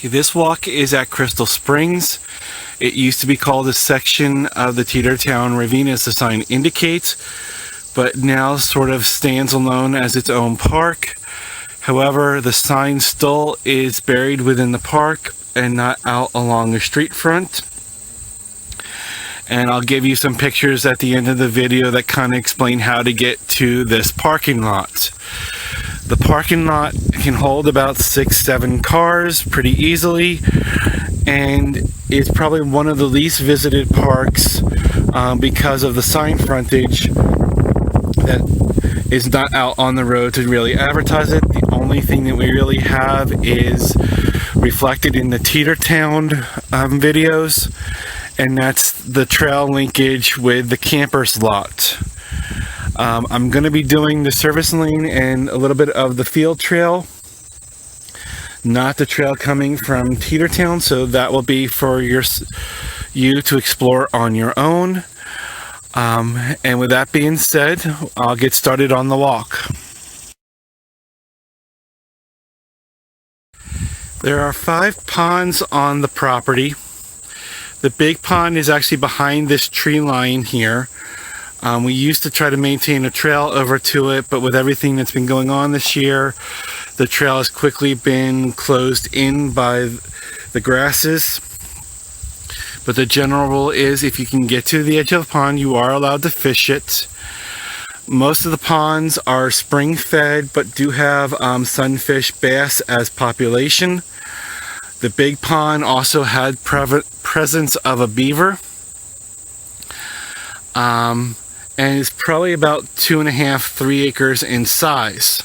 This walk is at Crystal Springs. It used to be called a section of the Hunterdon Ravine, as the sign indicates, but now sort of stands alone as its own park. However, the sign still is buried within the park and not out along the street front. And I'll give you some pictures at the end of the video that kind of explain how to get to this parking lot. The parking lot can hold about 6-7 cars pretty easily, and it's probably one of the least visited parks because of the sign frontage that is not out on the road to really advertise it. The only thing that we really have is reflected in the Hunterdon videos, and that's the trail linkage with the campers lot. I'm going to be doing the service lane and a little bit of the field trail, not the trail coming from Hunterdon, so that will be for you to explore on your own. And with that being said, I'll get started on the walk. There are 5 ponds on the property. The big pond is actually behind this tree line here. We used to try to maintain a trail over to it, but with everything that's been going on this year, the trail has quickly been closed in by the grasses. But the general rule is if you can get to the edge of the pond, you are allowed to fish it. Most of the ponds are spring fed, but do have sunfish, bass as population. The big pond also had presence of a beaver. And it's probably about 2.5-3 acres in size.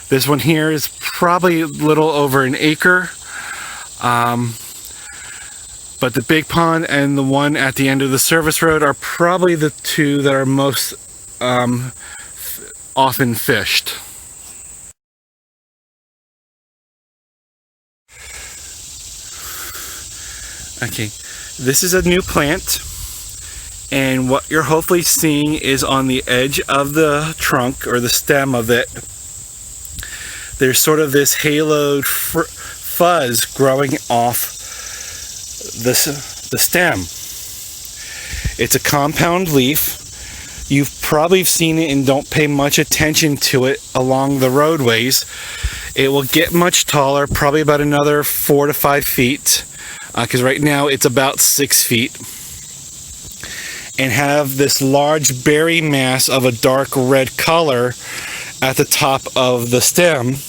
This one here is probably a little over an acre. But the big pond and the one at the end of the service road are probably the two that are most often fished. Okay, this is a new plant. And what you're hopefully seeing is on the edge of the trunk or the stem of it, there's sort of this haloed fuzz growing off the stem. It's a compound leaf. You've probably seen it and don't pay much attention to it along the roadways. It will get much taller, probably about another 4 to 5 feet, because right now it's about 6 feet. And have this large berry mass of a dark red color at the top of the stem.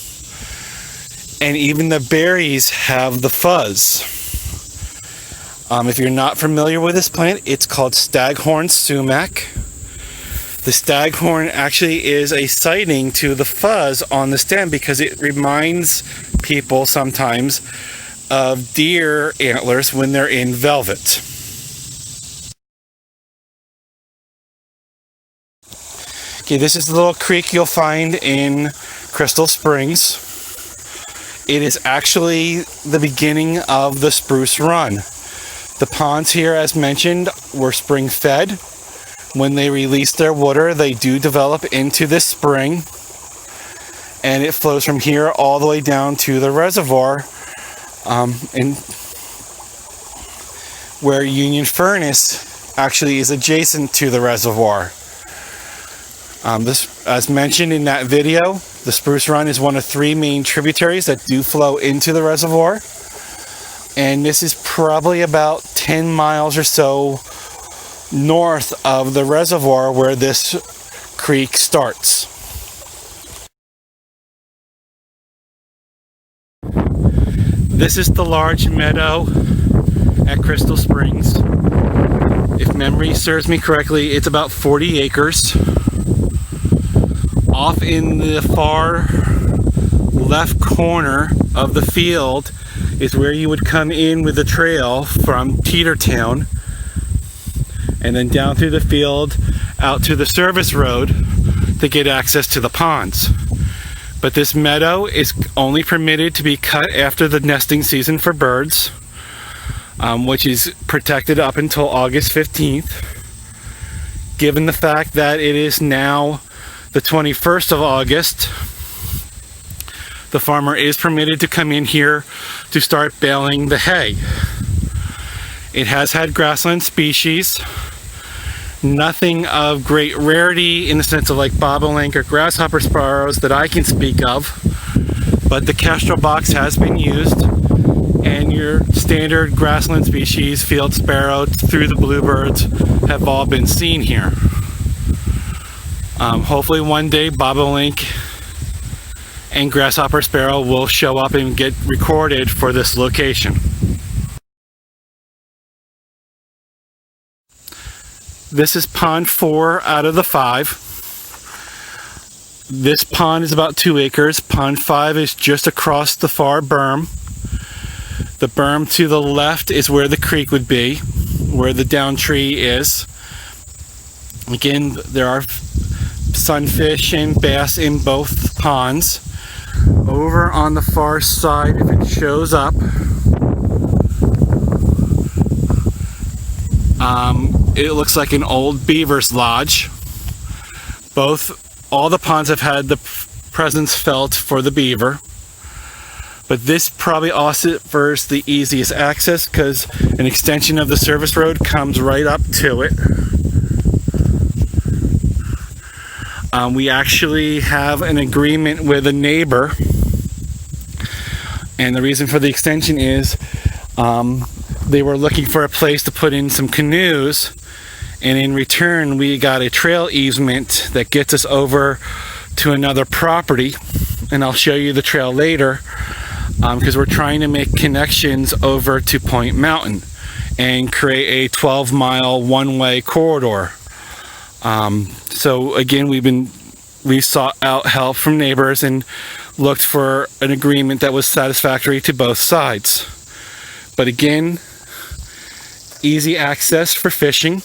And even the berries have the fuzz. If you're not familiar with this plant, it's called staghorn sumac. The staghorn actually is a sighting to the fuzz on the stem because it reminds people sometimes of deer antlers when they're in velvet. Okay, this is the little creek you'll find in Crystal Springs. It is actually the beginning of the Spruce Run. The ponds here, as mentioned, were spring fed. When they release their water, they do develop into this spring, and it flows from here all the way down to the reservoir, where Union Furnace actually is adjacent to the reservoir. This, as mentioned in that video, the Spruce Run is one of 3 main tributaries that do flow into the reservoir. And this is probably about 10 miles or so north of the reservoir where this creek starts. This is the large meadow at Crystal Springs. If memory serves me correctly, it's about 40 acres. Off in the far left corner of the field is where you would come in with the trail from Hunterdon, and then down through the field out to the service road to get access to the ponds. But this meadow is only permitted to be cut after the nesting season for birds, which is protected up until August 15th. Given the fact that it is now the 21st of August, the farmer is permitted to come in here to start baling the hay. It has had grassland species, nothing of great rarity in the sense of like bobolink or grasshopper sparrows that I can speak of, but the kestrel box has been used, and your standard grassland species, field sparrow through the bluebirds, have all been seen here. Hopefully one day bobolink and grasshopper sparrow will show up and get recorded for this location. This is pond 4 out of the 5. This pond is about 2 acres. Pond 5 is just across the far berm. The berm to the left is where the creek would be, where the down tree is. Again, there are sunfish and bass in both ponds. Over on the far side, if it shows up, it looks like an old beaver's lodge. All the ponds have had the presence felt for the beaver, but this probably offers the easiest access because an extension of the service road comes right up to it. We actually have an agreement with a neighbor, and the reason for the extension is they were looking for a place to put in some canoes, and in return we got a trail easement that gets us over to another property, and I'll show you the trail later, because we're trying to make connections over to Point Mountain and create a 12-mile one-way corridor. So again, we sought out help from neighbors and looked for an agreement that was satisfactory to both sides. But again, easy access for fishing,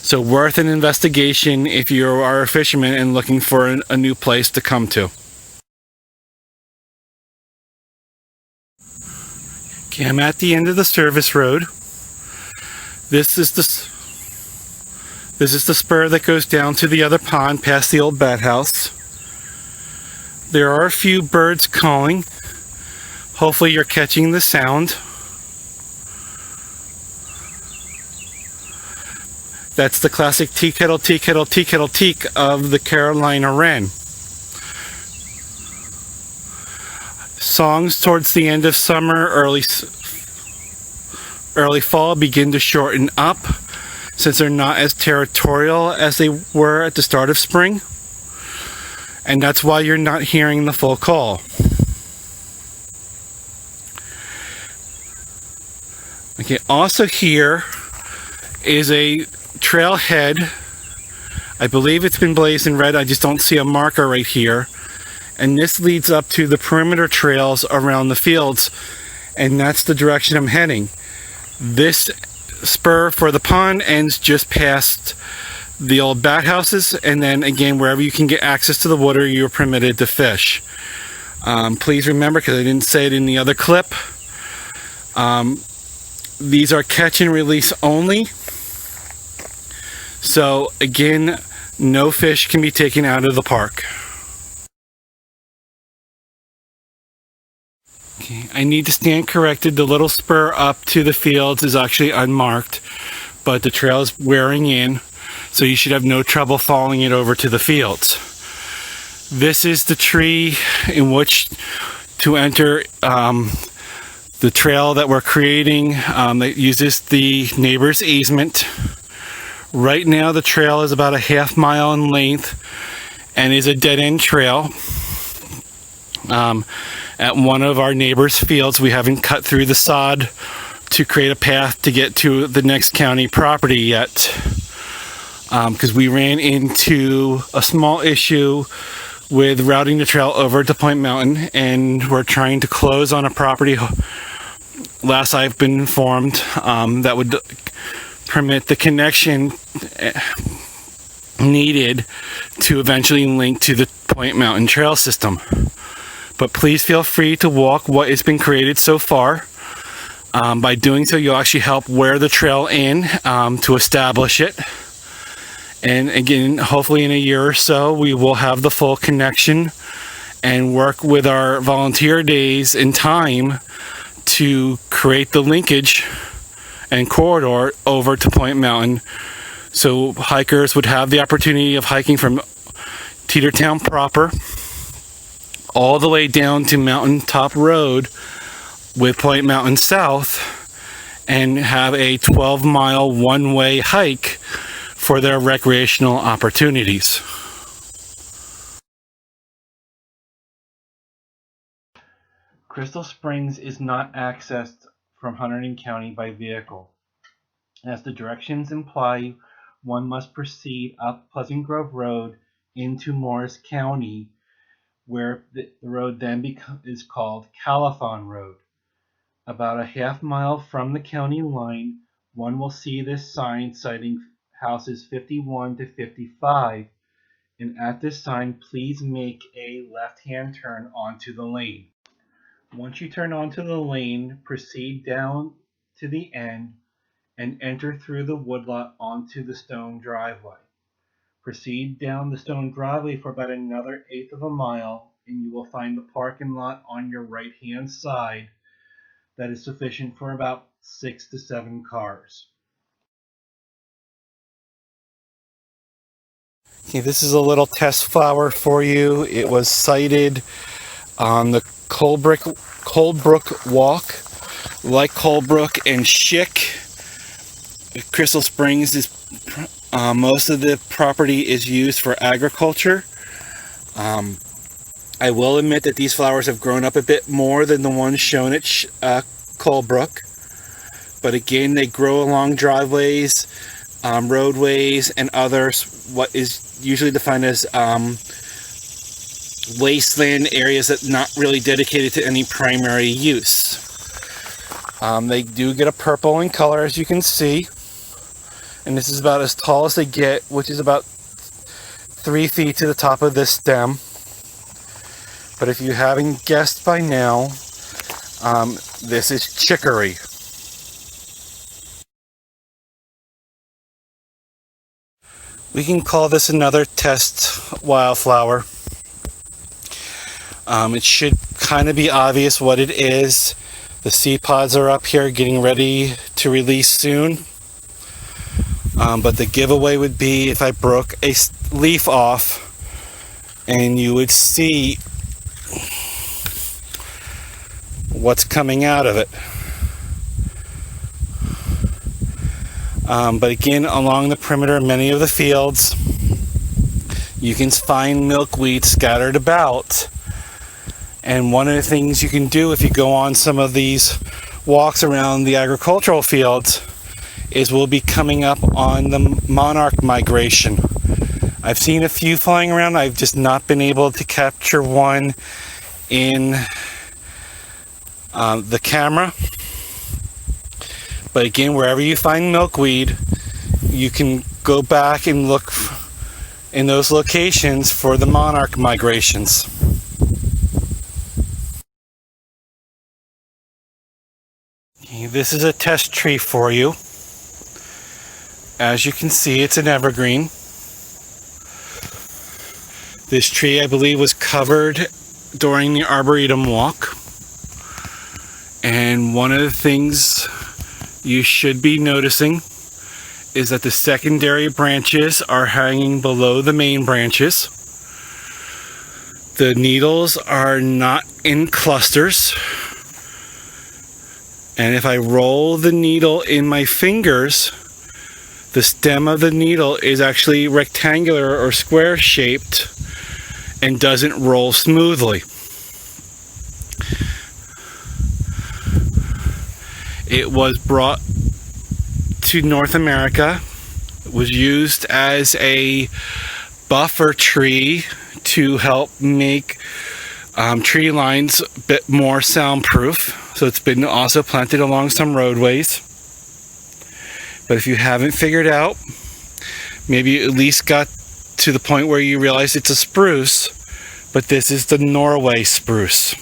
so worth an investigation if you are a fisherman and looking for a new place to come to. Okay, I'm at the end of the service road. This is the spur that goes down to the other pond past the old bat house. There are a few birds calling. Hopefully you're catching the sound. That's the classic tea kettle, tea kettle, tea kettle, teak of the Carolina wren. Songs towards the end of summer, early fall begin to shorten up, since they're not as territorial as they were at the start of spring, and that's why you're not hearing the full call. Okay, also here is a trailhead. I believe it's been blazed in red, I just don't see a marker right here, and this leads up to the perimeter trails around the fields, and that's the direction I'm heading. This spur for the pond ends just past the old bat houses, and then again, wherever you can get access to the water, you're permitted to fish. Please remember, because I didn't say it in the other clip, these are catch and release only. So again, no fish can be taken out of the park. Okay, I need to stand corrected. The little spur up to the fields is actually unmarked, but the trail is wearing in, so you should have no trouble following it over to the fields. This is the tree in which to enter the trail that we're creating that uses the neighbor's easement. Right now the trail is about a half mile in length and is a dead-end trail. At one of our neighbor's fields, we haven't cut through the sod to create a path to get to the next county property yet, because we ran into a small issue with routing the trail over to Point Mountain, and we're trying to close on a property, last I've been informed, that would permit the connection needed to eventually link to the Point Mountain trail system. But please feel free to walk what has been created so far. By doing so, you'll actually help wear the trail in to establish it. And again, hopefully in a year or so, we will have the full connection and work with our volunteer days and time to create the linkage and corridor over to Point Mountain, so hikers would have the opportunity of hiking from Teetertown proper all the way down to Mountaintop Road with Point Mountain South, and have a 12-mile one-way hike for their recreational opportunities. Crystal Springs is not accessed from Hunterdon County by vehicle. As the directions imply, one must proceed up Pleasant Grove Road into Morris County, where the road then is called Calathon Road. About a half-mile from the county line, one will see this sign citing houses 51 to 55, and at this sign, please make a left-hand turn onto the lane. Once you turn onto the lane, proceed down to the end and enter through the woodlot onto the stone driveway. Proceed down the stone driveway for about another eighth of a mile, and you will find the parking lot on your right-hand side that is sufficient for about 6 to 7 cars. Okay, this is a little test flower for you. It was sighted on the Coldbrook Walk. Like Coldbrook and Schick, Crystal Springs is most of the property is used for agriculture. I will admit that these flowers have grown up a bit more than the ones shown at Coldbrook, but again, they grow along driveways, roadways, and others, what is usually defined as wasteland areas that are not really dedicated to any primary use. They do get a purple in color, as you can see, and this is about as tall as they get, which is about 3 feet to the top of this stem. But if you haven't guessed by now, this is chicory. We can call this another test wildflower. It should kind of be obvious what it is. The seed pods are up here getting ready to release soon. But the giveaway would be if I broke a leaf off and you would see what's coming out of it. But again, along the perimeter of many of the fields, you can find milkweed scattered about. And one of the things you can do if you go on some of these walks around the agricultural fields is we'll be coming up on the monarch migration. I've seen a few flying around. I've just not been able to capture one in the camera. But again, wherever you find milkweed, you can go back and look in those locations for the monarch migrations. Okay, this is a test tree for you. As you can see, it's an evergreen. This tree, I believe, was covered during the Arboretum walk. And one of the things you should be noticing is that the secondary branches are hanging below the main branches. The needles are not in clusters. And if I roll the needle in my fingers, the stem of the needle is actually rectangular or square shaped and doesn't roll smoothly. It was brought to North America. It was used as a buffer tree to help make tree lines a bit more soundproof. So it's been also planted along some roadways. But if you haven't figured out, maybe you at least got to the point where you realize it's a spruce, but this is the Norway spruce.